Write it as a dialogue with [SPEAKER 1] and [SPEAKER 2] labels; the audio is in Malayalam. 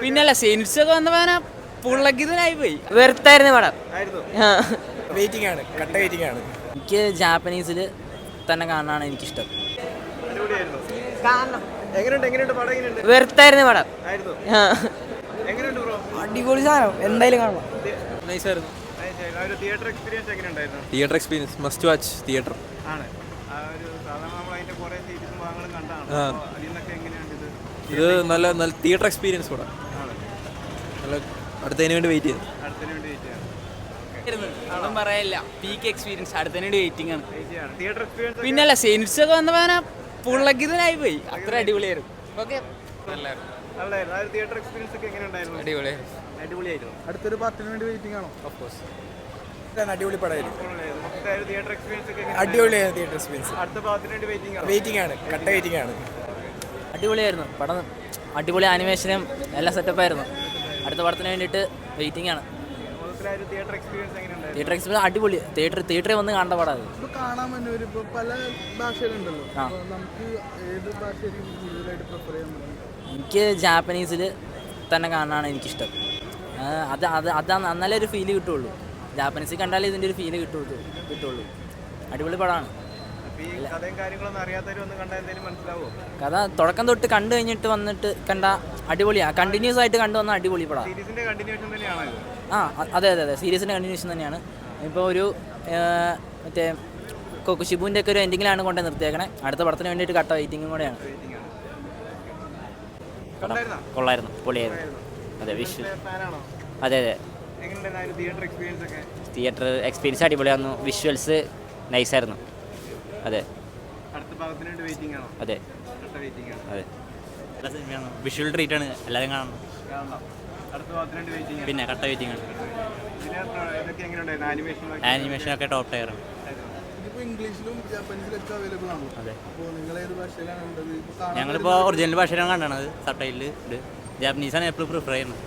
[SPEAKER 1] പിന്നല്ല സെയിൻസ് ഒക്കെ വന്നപ്പോ പുള്ളക്കിതനായി പോയി.
[SPEAKER 2] വെറുത്തായിരുന്നു പടം.
[SPEAKER 3] വെയിറ്റിംഗ് ആണ്, കട്ട വെയിറ്റിംഗ് ആണ്.
[SPEAKER 2] എനിക്ക് ജാപ്പനീസിൽ തന്നെ കാണാനാണ് എനിക്കിഷ്ടം. വെറുത്തായിരുന്നു പടം.
[SPEAKER 1] അടിപൊളി സാധനം, എന്തായാലും കാണണം.
[SPEAKER 4] Theatre experience must watch theatre. ഇത് നല്ല നല്ല തിയേറ്റർ എക്സ്പീരിയൻസ് കൂടെ. നല്ല അടുത്തതിന് വേണ്ടി വെയിറ്റ് ചെയ്തു.
[SPEAKER 1] ഒന്നും പറയാനില്ല, പീക്ക് എക്സ്പീരിയൻസ്. അടുത്തതിന് വെയിറ്റിംഗ് ആണ്. പിന്നല്ല സെയിൻസ് ഒക്കെ വന്നപ്പോ പുള്ളക്കിതനായി പോയി. അത്ര അടിപൊളിയായിരുന്നു. ഓക്കെ,
[SPEAKER 4] അടിപൊളിയായിരുന്നു.
[SPEAKER 3] അടുത്തൊരു പാർട്ടിന് വേണ്ടി വെയിറ്റിംഗ് ആണോ?
[SPEAKER 4] Of course.
[SPEAKER 3] അടിപൊളി പടമായിരുന്നു. അടിപൊളിയായിരുന്നു തിയേറ്റർ എക്സ്പീരിയൻസ്. വെയിറ്റിംഗ് ആണ്, കട്ട വെയിറ്റിംഗ് ആണ്.
[SPEAKER 2] അടിപൊളിയായിരുന്നു പടം. അടിപൊളി ആനിമേഷനും എല്ലാം സെറ്റപ്പായിരുന്നു. അടുത്ത പടത്തിന് വേണ്ടിയിട്ട് വെയിറ്റിംഗ് ആണ്. തിയേറ്റർ എക്സ്പീരിയൻസ് അടിപൊളി. തിയേറ്ററിൽ വന്ന് കാണേണ്ട പടം അത്.
[SPEAKER 3] കാണാൻ പല ഭാഷയിലുണ്ടല്ലോ, നമുക്ക് ഏത് ഭാഷയായിരിക്കും കൂടുതലായിട്ട് പ്രിഫർ ചെയ്യുന്നത്?
[SPEAKER 2] എനിക്ക് ജാപ്പനീസിൽ തന്നെ കാണാനാണ് എനിക്കിഷ്ടം. അതാണ് നല്ലൊരു ഫീല് കിട്ടുള്ളൂ. ജാപ്പനീസിൽ കണ്ടാലേ ഇതിൻ്റെ ഒരു ഫീല് കിട്ടുള്ളൂ. അടിപൊളി പടമാണ്. കഥ തുടക്കം തൊട്ട് കണ്ടു കഴിഞ്ഞിട്ട് വന്നിട്ട് കണ്ട അടിപൊളിയാണ്. കണ്ടിന്യൂസ് ആയിട്ട് കണ്ടുവന്ന അടിപൊളി പടം. അതെ അതെ അതെ, സീരീസിൻ്റെ കണ്ടിന്യൂഷൻ തന്നെയാണ്. ഇപ്പോൾ ഒരു മറ്റേ കൊക്കുഷിബുവിൻ്റെ ഒക്കെ ഒരു എൻഡിങ്ങിലാണ് കൊണ്ട് നിർത്തിയേക്കണേ. അടുത്ത പടത്തിന് വേണ്ടിയിട്ട് കട്ട വെയിറ്റിങ്ങും കൂടെയാണ്. കൊള്ളായിരുന്നു, പൊളിയായിരുന്നു. അതെ, വിഷ്വൽ. അതെ അതെ, തിയേറ്റർ എക്സ്പീരിയൻസ് അടിപൊളിയായിരുന്നു. വിഷ്വൽസ് നൈസായിരുന്നു. അതെ അതെ അതെ, നല്ല സിനിമയാണ്. വിഷ്വൽ ട്രീറ്റ് ആണ്, എല്ലാവരും കാണണം. പിന്നെ കട്ട വെയിറ്റിംഗ് ആണ്. ആനിമേഷനൊക്കെ ടോപ്പ് ടയറാണ്.
[SPEAKER 3] ഇംഗ്ലീഷിലും ജാപ്പനീസിലൊക്കെ അവൈലബിൾ ആണ്.
[SPEAKER 2] അതെ,
[SPEAKER 3] ഭാഷയിലാണ്
[SPEAKER 2] ഞങ്ങളിപ്പോൾ ഒറിജിനൽ ഭാഷയിലാണ് കണ്ടത്. സബ് ടൈറ്റിൽ ജാപ്പനീസാണ് എപ്പോഴും പ്രിഫർ ചെയ്യുന്നത്.